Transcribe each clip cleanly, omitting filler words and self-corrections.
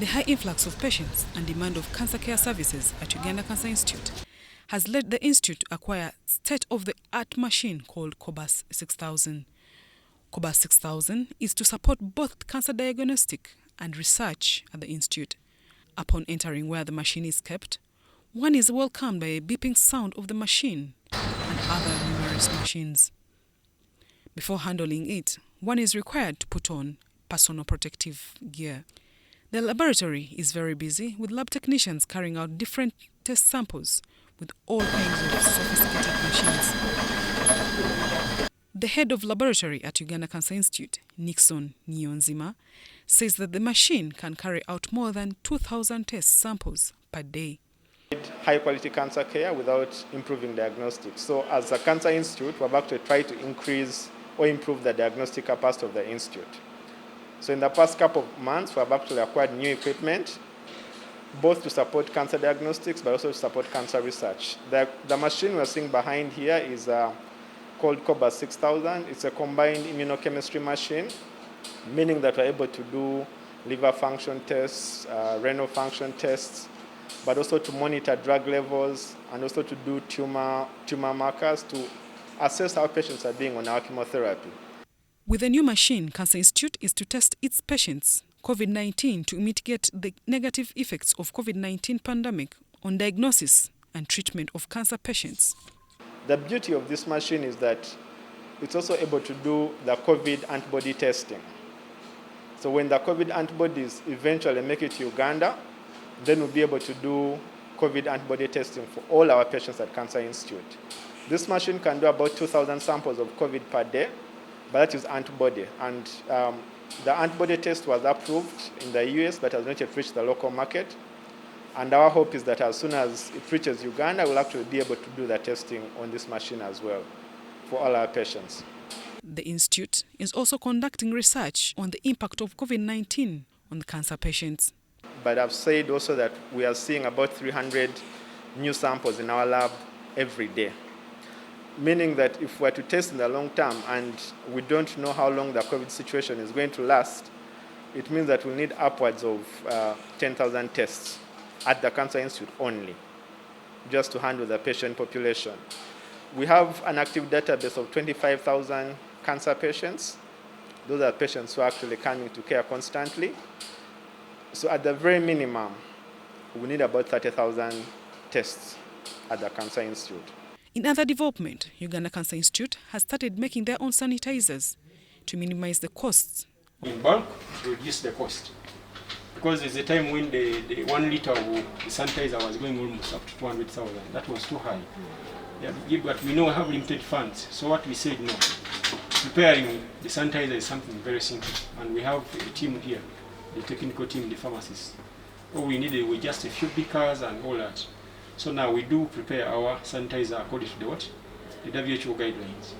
The high influx of patients and demand of cancer care services at Uganda Cancer Institute has led the institute to acquire state-of-the-art machine called Cobas 6000. Cobas 6000 is to support both cancer diagnostic and research at the institute. Upon entering where the machine is kept, one is welcomed by a beeping sound of the machine and other numerous machines. Before handling it, one is required to put on personal protective gear. The laboratory is very busy, with lab technicians carrying out different test samples with all kinds of sophisticated machines. The head of laboratory at Uganda Cancer Institute, Nixon Nyonzima, says that the machine can carry out more than 2,000 test samples per day. High-quality cancer care without improving diagnostics. So as a cancer institute, we've actually tried to increase or improve the diagnostic capacity of the institute. So in the past couple of months, we have actually acquired new equipment, both to support cancer diagnostics, but also to support cancer research. The machine we're seeing behind here is called Cobas 6000. It's a combined immunochemistry machine, meaning that we're able to do liver function tests, renal function tests, but also to monitor drug levels and also to do tumor markers to assess how patients are doing on our chemotherapy. With the new machine, Cancer Institute is to test its patients COVID-19 to mitigate the negative effects of COVID-19 pandemic on diagnosis and treatment of cancer patients. The beauty of this machine is that it's also able to do the COVID antibody testing. So when the COVID antibodies eventually make it to Uganda, then we'll be able to do COVID antibody testing for all our patients at Cancer Institute. This machine can do about 2,000 samples of COVID per day, but that is antibody. And the antibody test was approved in the US, but has not yet reached the local market. And our hope is that as soon as it reaches Uganda, we'll actually be able to do the testing on this machine as well for all our patients. The institute is also conducting research on the impact of COVID-19 on the cancer patients. But I've said also that we are seeing about 300 new samples in our lab every day, meaning that if we're to test in the long term and we don't know how long the COVID situation is going to last, it means that we'll need upwards of 10,000 tests at the Cancer Institute only, just to handle the patient population. We have an active database of 25,000 cancer patients. Those are patients who are actually coming to care constantly. So at the very minimum, we need about 30,000 tests at the Cancer Institute. In other development, Uganda Cancer Institute has started making their own sanitizers to minimize the costs. In bulk, to reduce the cost. Because there's a time when the 1 liter of the sanitizer was going almost up to 200,000. That was too high. Yeah, but we know we have limited funds. So what we said, no. Preparing the sanitizer is something very simple. And we have a team here, the technical team, the pharmacists. All we needed were just a few beakers and all that. So now we do prepare our sanitizer according to the WHO guidelines.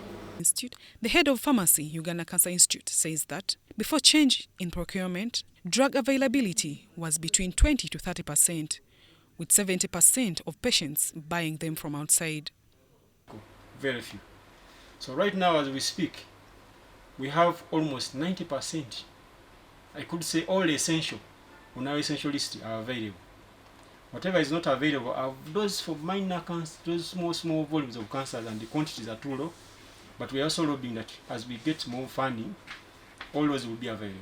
The head of pharmacy, Uganda Cancer Institute, says that before change in procurement, drug availability was between 20 to 30%, with 70% of patients buying them from outside. Very few. So right now as we speak, we have almost 90%. I could say all the essential on our essential list are available. Whatever is not available are those for minor cancers, those small volumes of cancers, and the quantities are too low. But we are also hoping that as we get more funding, all those will be available.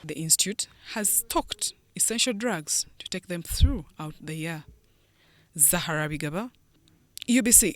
The institute has stocked essential drugs to take them throughout the year. Zahara Bigaba, UBC.